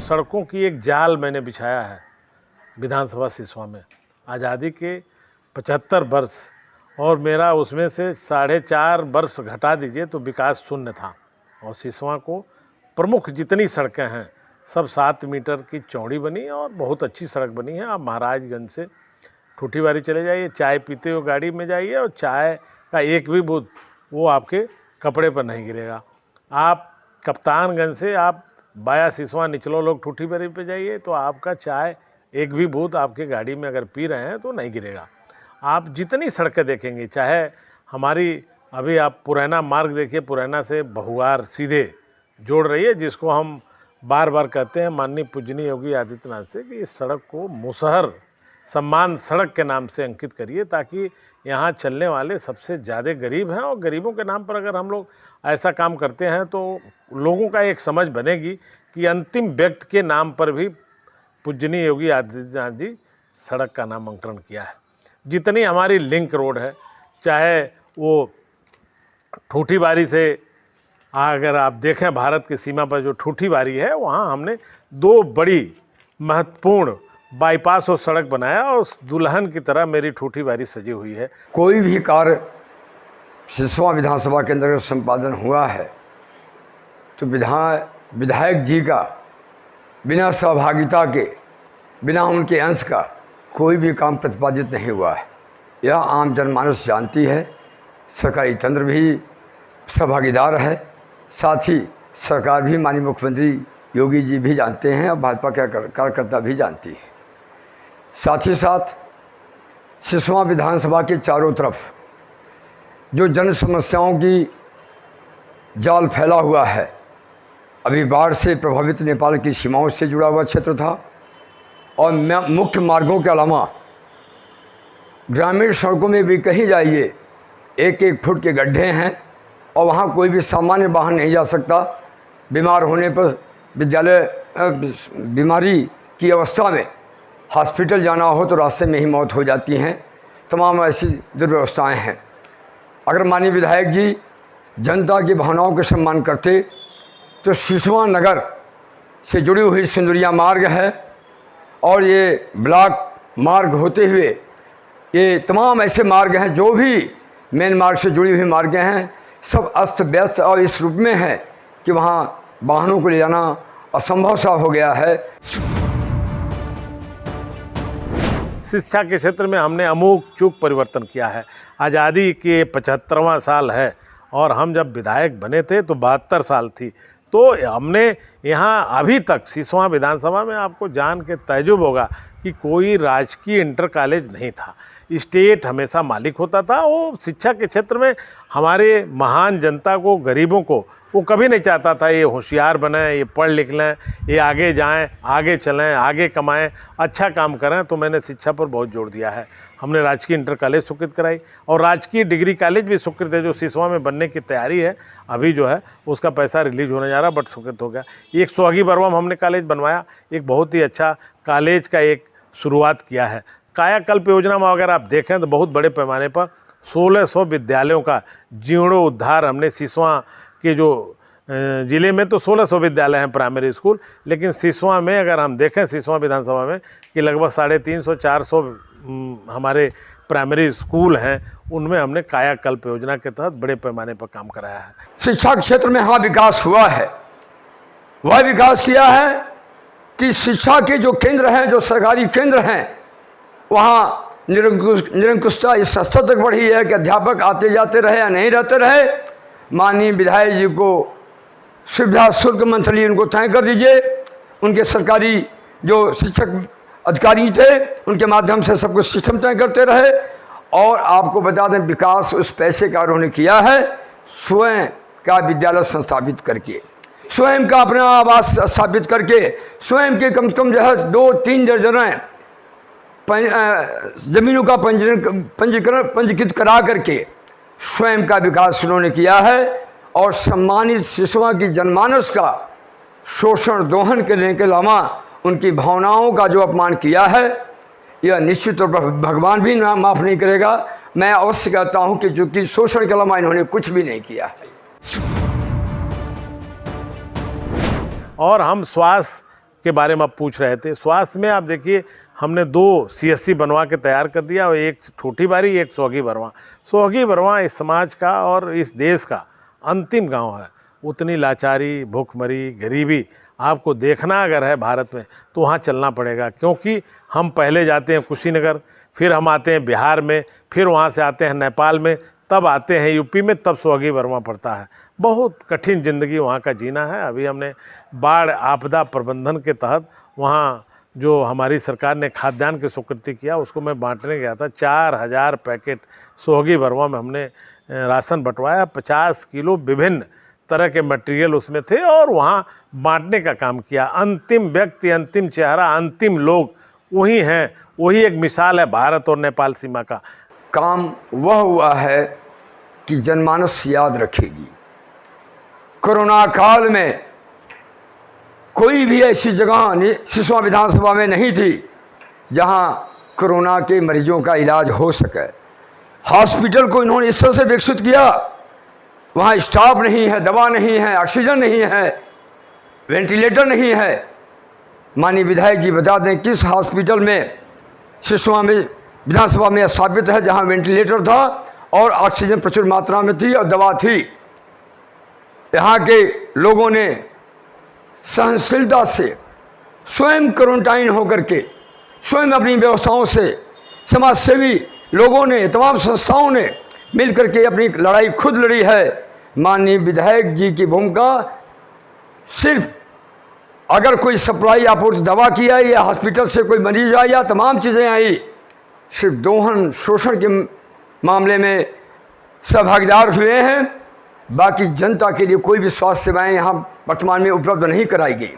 सड़कों की एक जाल मैंने बिछाया है विधानसभा सिसवा में। आज़ादी के 75 वर्ष और मेरा उसमें से 4.5 वर्ष घटा दीजिए तो विकास शून्य था। और सिसवा को प्रमुख जितनी सड़कें हैं सब 7 मीटर की चौड़ी बनी और बहुत अच्छी सड़क बनी है। आप महाराजगंज से ठूठीवारी चले जाइए, चाय पीते हुए गाड़ी में जाइए और चाय का एक भी बूंद वो आपके कपड़े पर नहीं गिरेगा। आप कप्तानगंज से आप बाया सिसवा निचलो लोग ठूठीवारी पे जाइए तो आपका चाय एक भी बूंद आपके गाड़ी में अगर पी रहे हैं तो नहीं गिरेगा। आप जितनी सड़कें देखेंगे, चाहे हमारी अभी आप पुरैना मार्ग देखिए, पुरैना से बहुआर सीधे जोड़ रही है, जिसको हम बार बार कहते हैं माननीय पूजनीय योगी आदित्यनाथ से कि इस सड़क को मुसहर सम्मान सड़क के नाम से अंकित करिए, ताकि यहाँ चलने वाले सबसे ज़्यादा गरीब हैं। और गरीबों के नाम पर अगर हम लोग ऐसा काम करते हैं तो लोगों का एक समझ बनेगी कि अंतिम व्यक्ति के नाम पर भी पूजनीय योगी आदित्यनाथ जी सड़क का नामांकन किया है। जितनी हमारी लिंक रोड है, चाहे वो ठूठीवारी से अगर आप देखें भारत की सीमा पर जो ठूठीवारी है, वहाँ हमने 2 बड़ी महत्वपूर्ण बाईपास और सड़क बनाया और दुल्हन की तरह मेरी ठूठीवारी सजी हुई है। कोई भी कार्य सिसवा विधानसभा के अंदर संपादन हुआ है तो विधायक जी का बिना सहभागिता के, बिना उनके अंश का कोई भी काम प्रतिपादित नहीं हुआ है। यह आम जनमानस जानती है, सरकारी तंत्र भी सहभागीदार है, साथ ही सरकार भी, माननीय मुख्यमंत्री योगी जी भी जानते हैं और भाजपा के कार्यकर्ता भी जानती है। साथ ही साथ सिसवा विधानसभा के चारों तरफ जो जन समस्याओं की जाल फैला हुआ है, अभी बाढ़ से प्रभावित नेपाल की सीमाओं से जुड़ा हुआ क्षेत्र था और मुख्य मार्गों के अलावा ग्रामीण सड़कों में भी कहीं जाइए 1-1 फुट के गड्ढे हैं और वहाँ कोई भी सामान्य वाहन नहीं जा सकता। बीमार होने पर बीमारी की अवस्था में हॉस्पिटल जाना हो तो रास्ते में ही मौत हो जाती हैं। तमाम ऐसी दुर्व्यवस्थाएं हैं। अगर माननीय विधायक जी जनता की भावनाओं का सम्मान करते तो सिसवा नगर से जुड़ी हुई सिंदुरिया मार्ग है और ये ब्लॉक मार्ग होते हुए ये तमाम ऐसे मार्ग हैं जो भी मेन मार्ग से जुड़ी हुई मार्गें हैं, सब अस्त व्यस्त और इस रूप में है कि वहाँ वाहनों को ले जाना असंभव सा हो गया है। शिक्षा के क्षेत्र में हमने अमूक चूक परिवर्तन किया है। आज़ादी के 75वां साल है और हम जब विधायक बने थे तो 72 साल थी। तो हमने यहाँ अभी तक सिसवा विधानसभा में आपको जान के ताज्जुब होगा कि कोई राजकीय इंटर कॉलेज नहीं था। स्टेट हमेशा मालिक होता था। वो शिक्षा के क्षेत्र में हमारे महान जनता को, गरीबों को वो कभी नहीं चाहता था ये होशियार बने, ये पढ़ लिख लें, ये आगे जाएं, आगे चलें, आगे कमाएं, अच्छा काम करें। तो मैंने शिक्षा पर बहुत जोर दिया है। हमने राजकीय इंटर कॉलेज स्वीकृत कराई और राजकीय डिग्री कॉलेज भी स्वीकृत है जो सिसवा में बनने की तैयारी है। अभी जो है उसका पैसा रिलीज होने जा रहा, बट स्वीकृत हो गया। एक सोहागी बरवा में हमने कॉलेज बनवाया, एक बहुत ही अच्छा कॉलेज का एक शुरुआत किया है। कायाकल्प योजना में अगर आप देखें तो बहुत बड़े पैमाने पर 1600 विद्यालयों का जीर्णोद्धार हमने सिसवा के जो ज़िले में तो 1600 विद्यालय हैं प्राइमरी स्कूल, लेकिन सिसवा में अगर हम देखें सिसवा विधानसभा में कि लगभग 350-400 हमारे प्राइमरी स्कूल हैं, उनमें हमने कायाकल्प योजना के तहत बड़े पैमाने पर काम कराया है। शिक्षा के क्षेत्र में हाँ विकास हुआ है। वह विकास किया है कि शिक्षा के जो केंद्र हैं, जो सरकारी केंद्र हैं, वहाँ निरंकुशता इस स्तर तक बढ़ी है कि अध्यापक आते जाते रहे या नहीं रहते रहे। माननीय विधायक जी को सुविधा शुल्क मंथली उनको तय कर दीजिए। उनके सरकारी जो शिक्षक अधिकारी थे उनके माध्यम से सब कुछ सिस्टम तय करते रहे। और आपको बता दें विकास उस पैसे का उन्होंने किया है स्वयं का विद्यालय संस्थापित करके, स्वयं का अपना आवास स्थापित करके, स्वयं के कम से कम जो है 2-3 दर्जन जमीनों का पंजीकृत करा करके स्वयं का विकास उन्होंने किया है। और सम्मानित सिसवा की जनमानस का शोषण दोहन करने के अलावा उनकी भावनाओं का जो अपमान किया है, यह निश्चित तौर पर भगवान भी माफ़ नहीं करेगा। मैं अवश्य कहता हूं कि चूंकि शोषण के अलावा इन्होंने कुछ भी नहीं किया है। और हम स्वास्थ्य के बारे में आप पूछ रहे थे। स्वास्थ्य में आप देखिए हमने 2 CSC बनवा के तैयार कर दिया और एक छोटी बारी, एक सोगी बरवा। सोगी बरवा इस समाज का और इस देश का अंतिम गांव है। उतनी लाचारी, भूखमरी, गरीबी आपको देखना अगर है भारत में तो वहाँ चलना पड़ेगा, क्योंकि हम पहले जाते हैं कुशीनगर, फिर हम आते हैं बिहार में, फिर वहाँ से आते हैं नेपाल में, तब आते हैं यूपी में, तब सोगी बरवा पड़ता है। बहुत कठिन ज़िंदगी वहाँ का जीना है। अभी हमने बाढ़ आपदा प्रबंधन के तहत वहाँ जो हमारी सरकार ने खाद्यान्न की स्वीकृति किया उसको मैं बांटने गया था। 4000 पैकेट सोगी बरवा में हमने राशन बंटवाया। 50 किलो विभिन्न तरह के मटेरियल उसमें थे और वहाँ बांटने का काम किया। अंतिम व्यक्ति, अंतिम चेहरा, अंतिम लोग वही हैं। वही एक मिसाल है भारत और नेपाल सीमा का। काम वह हुआ है कि जनमानस याद रखेगी। कोरोना काल में कोई भी ऐसी जगह सिसवा विधानसभा में नहीं थी जहां कोरोना के मरीजों का इलाज हो सके। हॉस्पिटल को इन्होंने इस तरह से विकसित किया, वहाँ स्टाफ नहीं है, दवा नहीं है, ऑक्सीजन नहीं है, वेंटिलेटर नहीं है। माननीय विधायक जी बता दें किस हॉस्पिटल में सिसवा में विधानसभा में स्थापित है जहाँ वेंटिलेटर था और ऑक्सीजन प्रचुर मात्रा में थी और दवा थी। यहाँ के लोगों ने सहनशीलता से स्वयं क्वारंटाइन होकर के स्वयं अपनी व्यवस्थाओं से, समाजसेवी लोगों ने, तमाम संस्थाओं ने मिलकर के अपनी लड़ाई खुद लड़ी है। माननीय विधायक जी की भूमिका सिर्फ अगर कोई सप्लाई आपूर्ति दवा की आई या हॉस्पिटल से कोई मरीज आया या तमाम चीज़ें आई, सिर्फ दोहन शोषण के मामले में सहभागीदार हुए हैं। बाकी जनता के लिए कोई भी स्वास्थ्य सेवाएं यहाँ वर्तमान में उपलब्ध नहीं कराई गई।